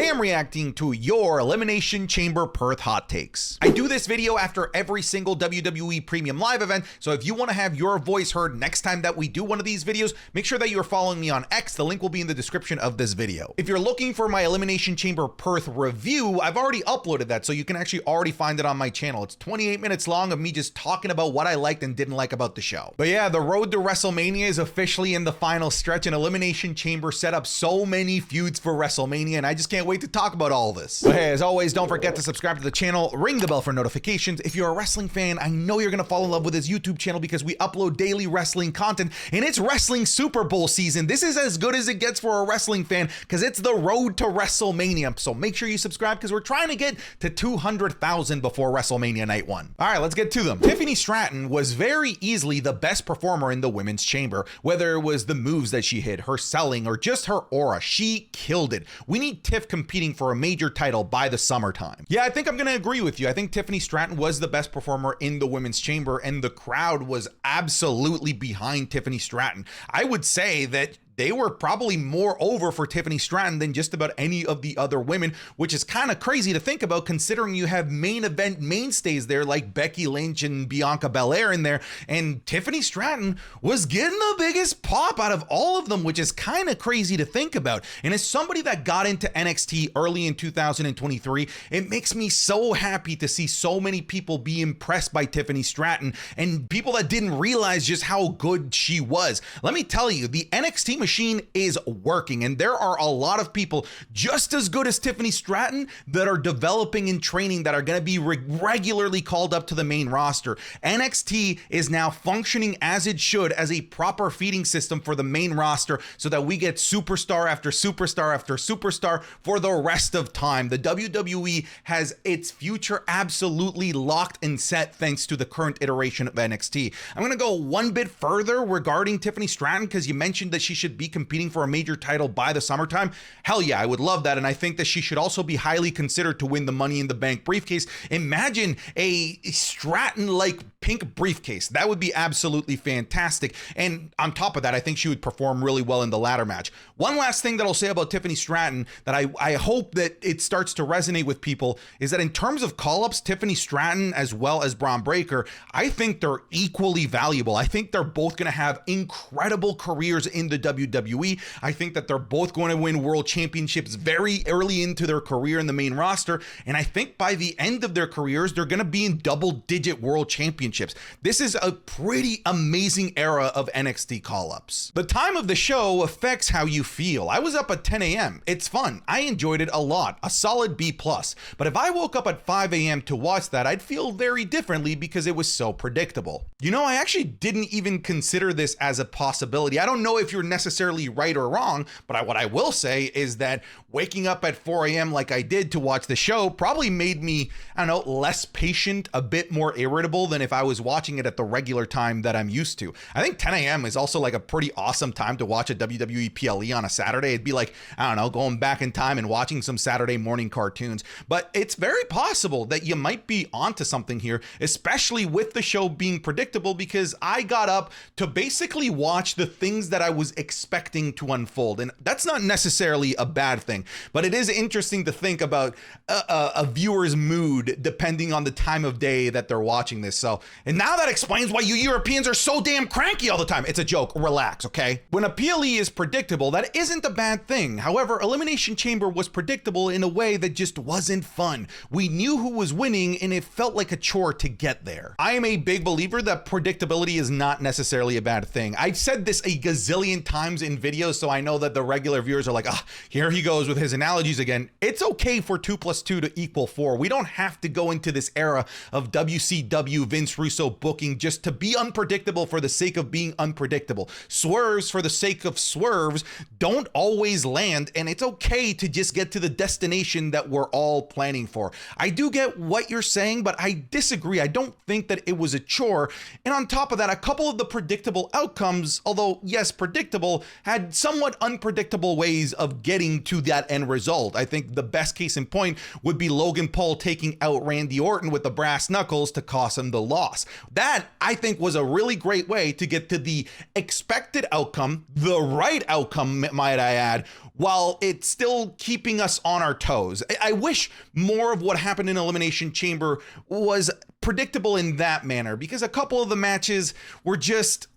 Today I'm reacting to your Elimination Chamber Perth hot takes. I do this video after every single WWE Premium Live event, so if you want to have your voice heard next time that we do one of these videos, make sure that you're following me on X. The link will be in the description of this video. If you're looking for my Elimination Chamber Perth review, I've already uploaded that, so you can actually already find it on my channel. It's 28 minutes long of me just talking about what I liked and didn't like about the show. But yeah, the road to WrestleMania is officially in the final stretch, and Elimination Chamber set up so many feuds for WrestleMania, and I just can't wait to talk about all this. But hey, as always, don't forget to subscribe to the channel, ring the bell for notifications. If you're a wrestling fan, I know you're gonna fall in love with this YouTube channel because we upload daily wrestling content, and it's wrestling Super Bowl season. This is as good as it gets for a wrestling fan because it's the road to WrestleMania. So make sure you subscribe because we're trying to get to 200,000 before WrestleMania night one. All right, let's get to them. Tiffany Stratton was very easily the best performer in the women's chamber, whether it was the moves that she hit, her selling, or just her aura. She killed it. We need Tiff competing for a major title by the summertime. Yeah, I think I'm gonna agree with you. I think Tiffany Stratton was the best performer in the women's chamber, and the crowd was absolutely behind Tiffany Stratton. I would say that they were probably more over for Tiffany Stratton than just about any of the other women, which is kind of crazy to think about considering you have main event mainstays there like Becky Lynch and Bianca Belair in there, and Tiffany Stratton was getting the biggest pop out of all of them, which is kind of crazy to think about. And as somebody that got into NXT early in 2023, it makes me so happy to see so many people be impressed by Tiffany Stratton and people that didn't realize just how good she was. Let me tell you, the NXT machine is working, and there are a lot of people just as good as Tiffany Stratton that are developing and training that are going to be regularly called up to the main roster. NXT is now functioning as it should, as a proper feeding system for the main roster, so that we get superstar after superstar after superstar for the rest of time. The WWE has its future absolutely locked and set thanks to the current iteration of NXT. I'm going to go one bit further regarding Tiffany Stratton because you mentioned that she should be competing for a major title by the summertime. Hell yeah, I would love that. And I think that she should also be highly considered to win the Money in the Bank briefcase. Imagine a Stratton-like pink briefcase. That would be absolutely fantastic. And on top of that, I think she would perform really well in the ladder match. One last thing that I'll say about Tiffany Stratton that I hope that it starts to resonate with people is that in terms of call-ups, Tiffany Stratton as well as Braun Breaker, I think they're equally valuable. I think they're both going to have incredible careers in the WWE. I think that they're both going to win world championships very early into their career in the main roster. And I think by the end of their careers, they're going to be in double-digit world championships. This is a pretty amazing era of NXT call-ups. The time of the show affects how you feel. I was up at 10 a.m. It's fun. I enjoyed it a lot. A solid B+. But if I woke up at 5 a.m. to watch that, I'd feel very differently because it was so predictable. You know, I actually didn't even consider this as a possibility. I don't know if you're necessarily right or wrong, but what I will say is that waking up at 4 a.m. like I did to watch the show probably made me, I don't know, less patient, a bit more irritable than if I was watching it at the regular time that I'm used to. I think 10 a.m. is also like a pretty awesome time to watch a WWE PLE on a Saturday. It'd be like, I don't know, going back in time and watching some Saturday morning cartoons. But it's very possible that you might be onto something here, especially with the show being predictable, because I got up to basically watch the things that I was expecting to unfold. And that's not necessarily a bad thing, but it is interesting to think about a viewer's mood depending on the time of day that they're watching this. So, and now that explains why you Europeans are so damn cranky all the time. It's a joke. Relax, okay? When a PLE is predictable, that isn't a bad thing. However, Elimination Chamber was predictable in a way that just wasn't fun. We knew who was winning and it felt like a chore to get there. I am a big believer that predictability is not necessarily a bad thing. I've said this a gazillion times in videos, so I know that the regular viewers are like, ah, here he goes with his analogies again. It's okay for 2 + 2 to equal 4. We don't have to go into this era of WCW Vince Russo booking just to be unpredictable for the sake of being unpredictable. Swerves for the sake of swerves don't always land, and it's okay to just get to the destination that we're all planning for. I do get what you're saying, but I disagree. I don't think that it was a chore. And on top of that, a couple of the predictable outcomes, although yes, predictable, people had somewhat unpredictable ways of getting to that end result. I think the best case in point would be Logan Paul taking out Randy Orton with the brass knuckles to cost him the loss. That, I think, was a really great way to get to the expected outcome, the right outcome, might I add, while it's still keeping us on our toes. I wish more of what happened in Elimination Chamber was predictable in that manner, because a couple of the matches were just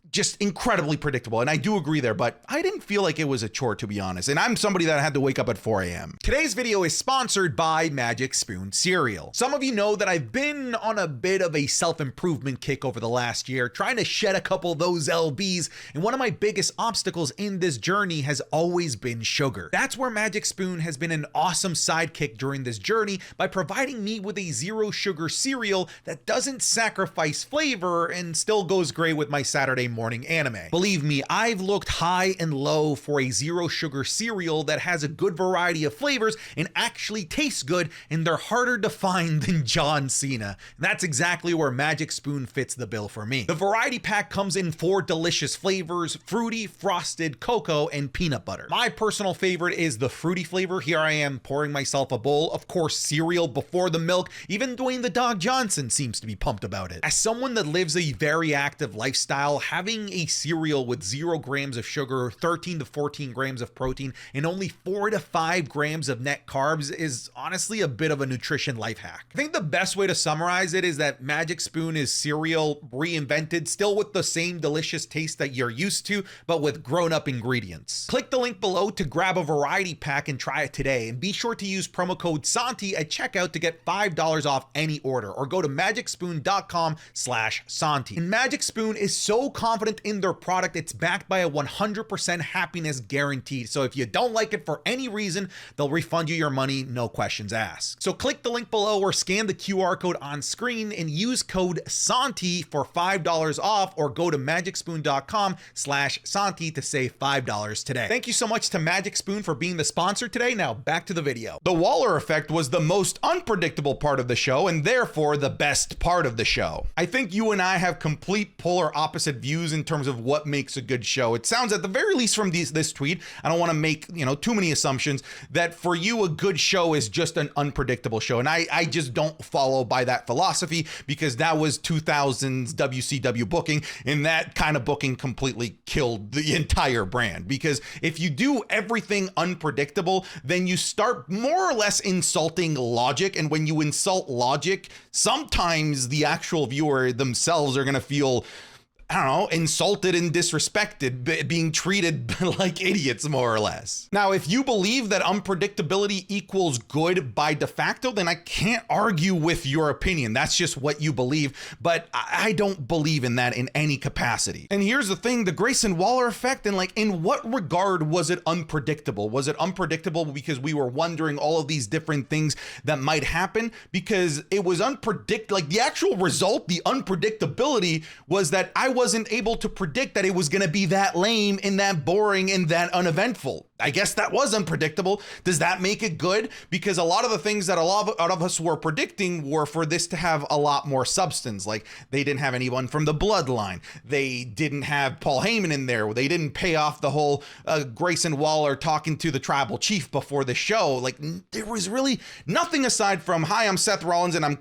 incredibly predictable, and I do agree there, but I didn't feel like it was a chore, to be honest, and I'm somebody that had to wake up at 4 a.m. Today's video is sponsored by Magic Spoon Cereal. Some of you know that I've been on a bit of a self-improvement kick over the last year, trying to shed a couple of those LBs, and one of my biggest obstacles in this journey has always been sugar. That's where Magic Spoon has been an awesome sidekick during this journey by providing me with a zero sugar cereal that doesn't sacrifice flavor and still goes great with my Saturday morning anime. Believe me, I've looked high and low for a zero sugar cereal that has a good variety of flavors and actually tastes good, and they're harder to find than John Cena. And that's exactly where Magic Spoon fits the bill for me. The variety pack comes in 4 delicious flavors: fruity, frosted, cocoa, and peanut butter. My personal favorite is the fruity flavor. Here I am pouring myself a bowl. Of course, cereal before the milk. Even Dwayne the Dog Johnson seems to be pumped about it. As someone that lives a very active lifestyle, having a cereal with 0 grams of sugar, 13 to 14 grams of protein, and only 4 to 5 grams of net carbs is honestly a bit of a nutrition life hack. I think the best way to summarize it is that Magic Spoon is cereal reinvented, still with the same delicious taste that you're used to, but with grown-up ingredients. Click the link below to grab a variety pack and try it today, and be sure to use promo code Santi at checkout to get $5 off any order, or go to magicspoon.com/Santi. And Magic Spoon is so confident in their product, it's backed by a 100% happiness guarantee. So if you don't like it for any reason, they'll refund you your money, no questions asked. So click the link below or scan the QR code on screen and use code Santi for $5 off, or go to magicspoon.com/Santi to save $5 today. Thank you so much to Magic Spoon for being the sponsor today. Now back to the video. The Waller effect was the most unpredictable part of the show, and therefore the best part of the show. I think you and I have complete polar opposite views in terms of what makes a good show. It sounds, at the very least from this tweet, I don't want to make, too many assumptions, that for you a good show is just an unpredictable show. And I just don't follow by that philosophy, because that was 2000s WCW booking, and that kind of booking completely killed the entire brand. Because if you do everything unpredictable, then you start more or less insulting logic, and when you insult logic, sometimes the actual viewer themselves are going to feel, I don't know, insulted and disrespected, being treated like idiots, more or less. Now, if you believe that unpredictability equals good by de facto, then I can't argue with your opinion. That's just what you believe, but I don't believe in that in any capacity. And here's the thing, the Grayson Waller effect, and in what regard was it unpredictable? Was it unpredictable because we were wondering all of these different things that might happen? Because it was unpredictable, the actual result, the unpredictability was that I wasn't able to predict that it was going to be that lame and that boring and that uneventful. I guess that was unpredictable. Does that make it good? Because a lot of the things that a lot of us were predicting were for this to have a lot more substance. Like, they didn't have anyone from the bloodline. They didn't have Paul Heyman in there. They didn't pay off the whole Grayson Waller talking to the tribal chief before the show. There was really nothing aside from, hi, I'm Seth Rollins and I'm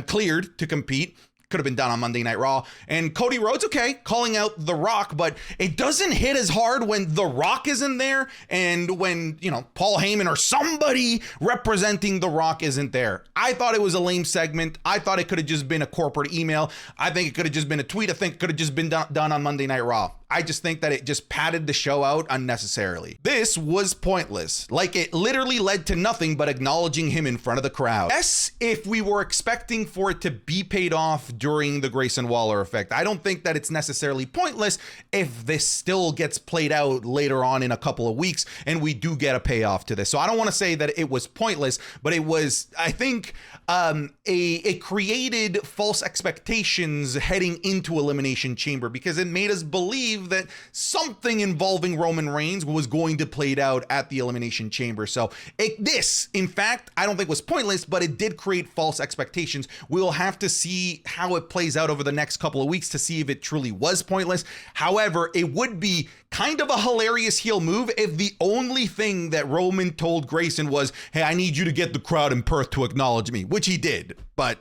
cleared to compete. Could have been done on Monday Night Raw. And Cody Rhodes, okay, calling out The Rock, but it doesn't hit as hard when The Rock isn't there and when, Paul Heyman or somebody representing The Rock isn't there. I thought it was a lame segment. I thought it could have just been a corporate email. I think it could have just been a tweet. I think it could have just been done on Monday Night Raw. I just think that it just padded the show out unnecessarily. This was pointless. It literally led to nothing but acknowledging him in front of the crowd. Yes, if we were expecting for it to be paid off during the Grayson Waller effect, I don't think that it's necessarily pointless if this still gets played out later on in a couple of weeks and we do get a payoff to this. So I don't want to say that it was pointless, but it was, I think, it created false expectations heading into Elimination Chamber, because it made us believe believe that something involving Roman Reigns was going to play out at the Elimination Chamber. So this, in fact, I don't think was pointless, but it did create false expectations. We'll have to see how it plays out over the next couple of weeks to see if it truly was pointless. However, it would be kind of a hilarious heel move if the only thing that Roman told Grayson was, hey, I need you to get the crowd in Perth to acknowledge me, which he did. But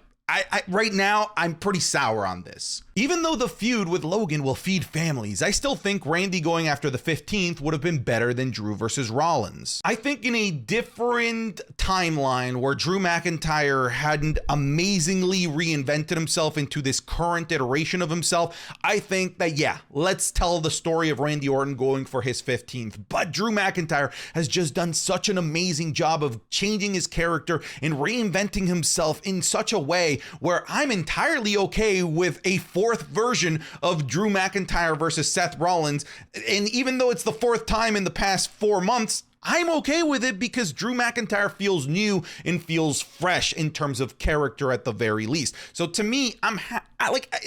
right now, I'm pretty sour on this. Even though the feud with Logan will feed families, I still think Randy going after the 15th would have been better than Drew versus Rollins. I think in a different timeline where Drew McIntyre hadn't amazingly reinvented himself into this current iteration of himself, I think that, yeah, let's tell the story of Randy Orton going for his 15th. But Drew McIntyre has just done such an amazing job of changing his character and reinventing himself in such a way where I'm entirely okay with a fourth version of Drew McIntyre versus Seth Rollins. And even though it's the fourth time in the past 4 months, I'm okay with it because Drew McIntyre feels new and feels fresh in terms of character at the very least. So to me,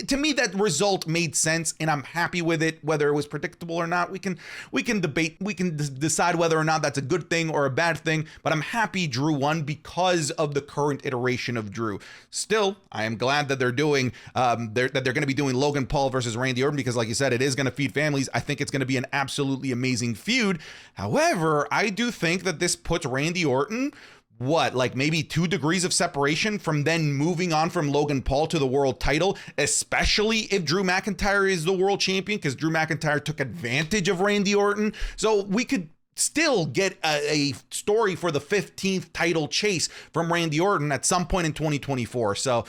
to me that result made sense and I'm happy with it. Whether it was predictable or not, we can debate, we can decide whether or not that's a good thing or a bad thing, but I'm happy Drew won because of the current iteration of Drew. Still, I am glad that they're doing they're going to be doing Logan Paul versus Randy Orton because, like you said, it is going to feed families. I think it's going to be an absolutely amazing feud. However, I do think that this puts Randy Orton, like maybe 2 degrees of separation from then moving on from Logan Paul to the world title, especially if Drew McIntyre is the world champion, because Drew McIntyre took advantage of Randy Orton. So we could still get a story for the 15th title chase from Randy Orton at some point in 2024. So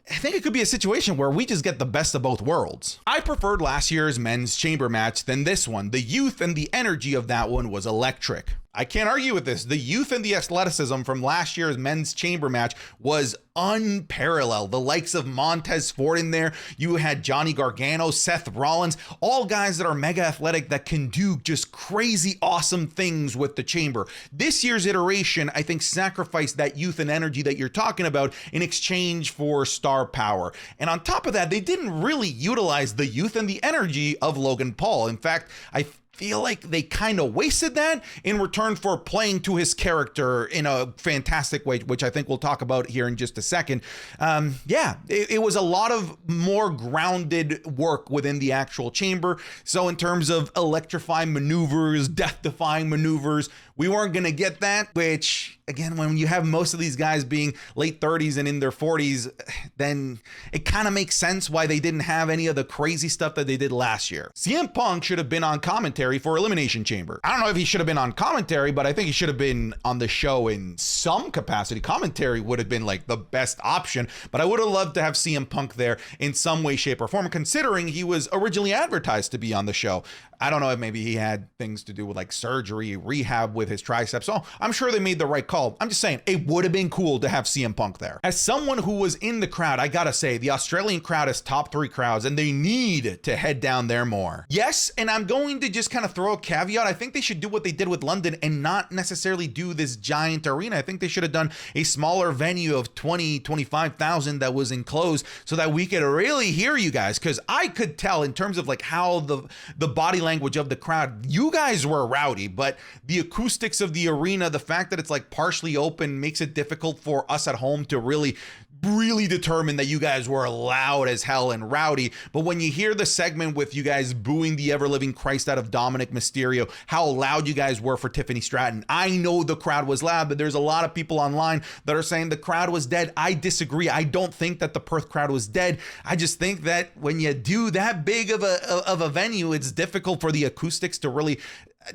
I think it could be a situation where we just get the best of both worlds. I preferred last year's men's chamber match than this one. The youth and the energy of that one was electric. I can't argue with this. The youth and the athleticism from last year's men's chamber match was unparalleled. The likes of Montez Ford in there. You had Johnny Gargano, Seth Rollins, all guys that are mega athletic that can do just crazy awesome things with the chamber. This year's iteration, I think, sacrificed that youth and energy that you're talking about in exchange for star power. And on top of that, they didn't really utilize the youth and the energy of Logan Paul. In fact, I feel like they kind of wasted that in return for playing to his character in a fantastic way, which I think we'll talk about here in just a second. It was a lot of more grounded work within the actual chamber. So in terms of electrifying maneuvers, death-defying maneuvers, we weren't going to get that, which, again, when you have most of these guys being late 30s and in their 40s, then it kind of makes sense why they didn't have any of the crazy stuff that they did last year. CM Punk should have been on commentary for Elimination Chamber. I don't know if he should have been on commentary, but I think he should have been on the show in some capacity. Commentary would have been like the best option, but I would have loved to have CM Punk there in some way, shape, or form, considering he was originally advertised to be on the show. I don't know if maybe he had things to do with like surgery, rehab with his triceps. So I'm sure they made the right call. I'm just saying it would have been cool to have CM Punk there. As someone who was in the crowd, I gotta say the Australian crowd is top 3 crowds and they need to head down there more. Yes, and I'm going to just kind of throw a caveat. I think they should do what they did with London and not necessarily do this giant arena. I think they should have done a smaller venue of 20, 25,000 that was enclosed so that we could really hear you guys. Cause I could tell in terms of like how the body language of the crowd, you guys were rowdy, but the acoustics of the arena, the fact that it's like partially open makes it difficult for us at home to really determine that you guys were loud as hell and rowdy. But when you hear the segment with you guys booing the ever-living Christ out of Dominic Mysterio, how loud you guys were for Tiffany Stratton, I know the crowd was loud, but there's a lot of people online that are saying the crowd was dead. I disagree. I don't think that the Perth crowd was dead. I just think that when you do that big of a venue, it's difficult for the acoustics to really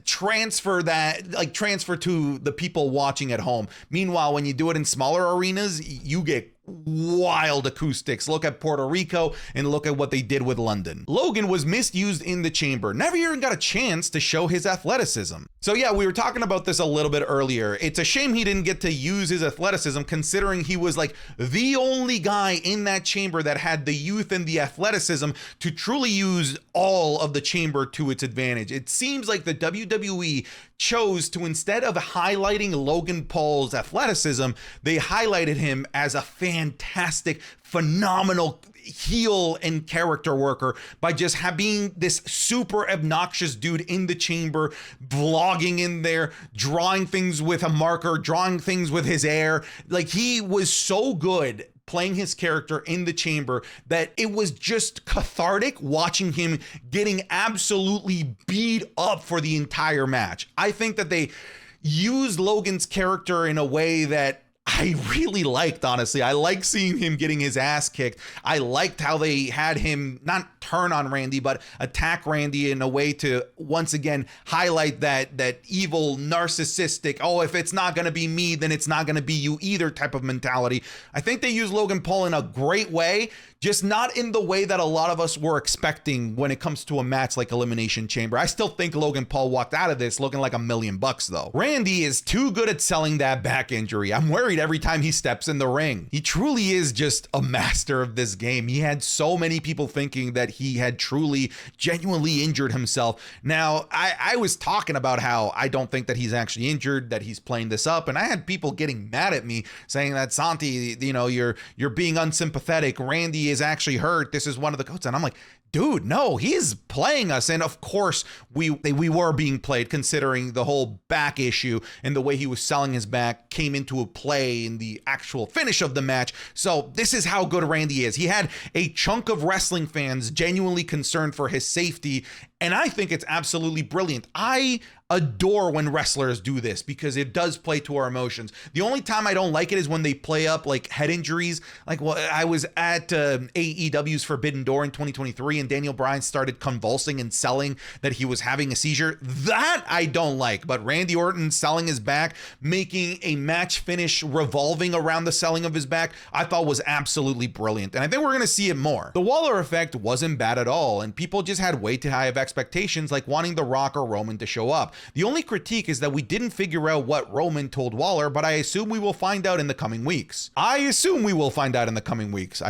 transfer to the people watching at home. Meanwhile, when you do it in smaller arenas, you get wild acoustics. Look at Puerto Rico and look at what they did with London. Logan was misused in the chamber. Never even got a chance to show his athleticism. So yeah, we were talking about this a little bit earlier. It's a shame he didn't get to use his athleticism considering he was like the only guy in that chamber that had the youth and the athleticism to truly use all of the chamber to its advantage. It seems like the WWE chose to, instead of highlighting Logan Paul's athleticism, they highlighted him as a fantastic, phenomenal heel and character worker by just being this super obnoxious dude in the chamber, vlogging in there, drawing things with a marker, drawing things with his hair. Like, he was so good playing his character in the chamber that it was just cathartic watching him getting absolutely beat up for the entire match. I think that they used Logan's character in a way that I really liked, honestly. I like seeing him getting his ass kicked. I liked how they had him not turn on Randy, but attack Randy in a way to once again highlight that evil, narcissistic, oh, if it's not going to be me, then it's not going to be you either type of mentality. I think they used Logan Paul in a great way, just not in the way that a lot of us were expecting when it comes to a match like Elimination Chamber. I still think Logan Paul walked out of this looking like $1 million though. Randy is too good at selling that back injury. I'm worried every time he steps in the ring. He truly is just a master of this game. He had so many people thinking that he had truly, genuinely injured himself. Now, I was talking about how I don't think that he's actually injured, that he's playing this up, and I had people getting mad at me saying that, Santi, you know, you're being unsympathetic. Randy is actually hurt. This is one of the goats. And I'm like, dude, no, he's playing us. And of course, we were being played, considering the whole back issue and the way he was selling his back came into a play in the actual finish of the match. So this is how good Randy is. He had a chunk of wrestling fans genuinely concerned for his safety, and I think it's absolutely brilliant. I adore when wrestlers do this because it does play to our emotions. The only time I don't like it is when they play up like head injuries. Like, well, I was at AEW's Forbidden Door in 2023 and Daniel Bryan started convulsing and selling that he was having a seizure. That I don't like, but Randy Orton selling his back, making a match finish revolving around the selling of his back, I thought was absolutely brilliant. And I think we're going to see it more. The Waller effect wasn't bad at all, and people just had way too high of expectations, like wanting The Rock or Roman to show up. The only critique is that we didn't figure out what Roman told Waller, but I assume we will find out in the coming weeks. I'd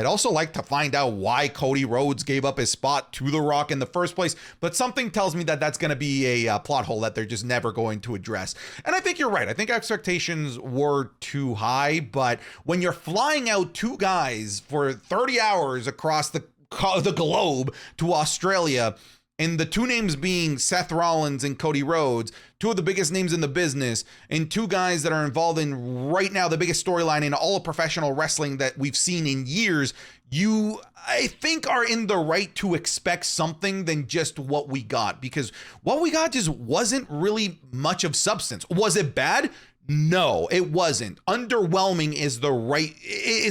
also like to find out why Cody Rhodes gave up his spot to The Rock in the first place, but something tells me that that's going to be a plot hole that they're just never going to address. And I think you're right. I think expectations were too high, but when you're flying out two guys for 30 hours across the globe to Australia, and the two names being Seth Rollins and Cody Rhodes, two of the biggest names in the business, and two guys that are involved in right now the biggest storyline in all of professional wrestling that we've seen in years, you, I think, are in the right to expect something than just what we got, because what we got just wasn't really much of substance. Was it bad? No, it wasn't. Underwhelming is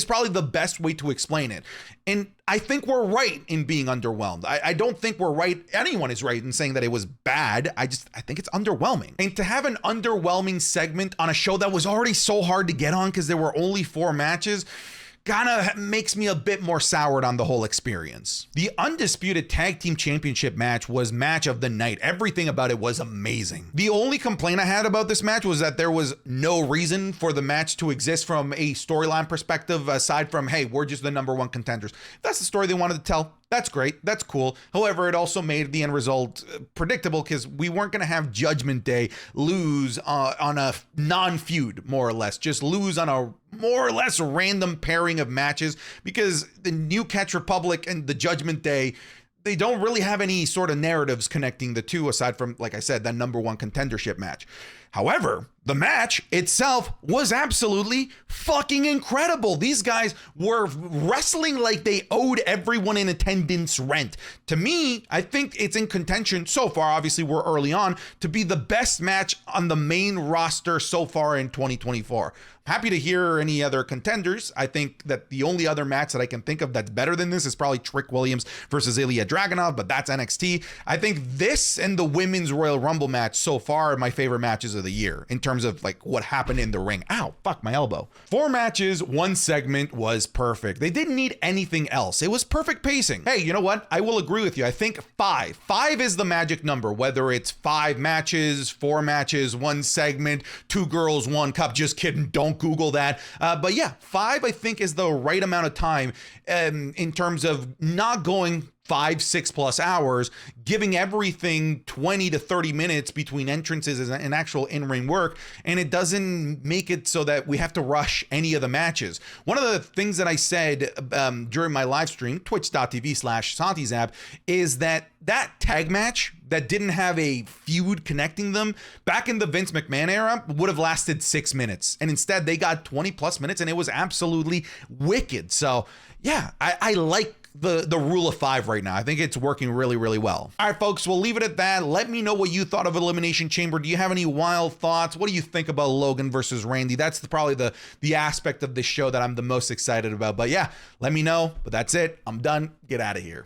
probably the best way to explain it. And I think we're right in being underwhelmed. I don't think we're right. Anyone is right in saying that it was bad. I think it's underwhelming. And to have an underwhelming segment on a show that was already so hard to get on because there were only 4 matches, kind of makes me a bit more soured on the whole experience. The Undisputed Tag Team Championship match was match of the night. Everything about it was amazing. The only complaint I had about this match was that there was no reason for the match to exist from a storyline perspective, aside from, hey, we're just the #1 contenders. If that's the story they wanted to tell, that's great. That's cool. However, it also made the end result predictable because we weren't going to have Judgment Day lose on a non-feud, more or less. Just lose on a more or less random pairing of matches, because the New Catch Republic and the Judgment Day, they don't really have any sort of narratives connecting the two aside from, like I said, that #1 contendership match. However, the match itself was absolutely fucking incredible. These guys were wrestling like they owed everyone in attendance rent. To me, I think it's in contention so far, obviously we're early on, to be the best match on the main roster so far in 2024. Happy to hear any other contenders. I think that the only other match that I can think of that's better than this is probably Trick Williams versus Ilya Dragunov, but that's NXT. I think this and the Women's Royal Rumble match so far are my favorite matches of the year in terms of like what happened in the ring. Ow, fuck my elbow. 4 matches, 1 segment was perfect. They didn't need anything else. It was perfect pacing. Hey, you know what? I will agree with you. I think 5. 5 is the magic number, whether it's 5 matches, 4 matches, 1 segment, 2 girls, 1 cup. Just kidding. Don't Google that. But yeah, 5 I think is the right amount of time in terms of not going 5-6+ hours, giving everything 20 to 30 minutes between entrances and actual in-ring work, and it doesn't make it so that we have to rush any of the matches. One of the things that I said during my live stream, twitch.tv/SantiZap, is that tag match that didn't have a feud connecting them back in the Vince McMahon era would have lasted 6 minutes, and instead they got 20+ minutes, and it was absolutely wicked. So yeah, I like the rule of 5 right now. I think it's working really, really well. All right, folks, we'll leave it at that. Let me know what you thought of Elimination Chamber. Do you have any wild thoughts? What do you think about Logan versus Randy? That's probably the aspect of this show that I'm the most excited about. But yeah, let me know. But that's it. I'm done. Get out of here.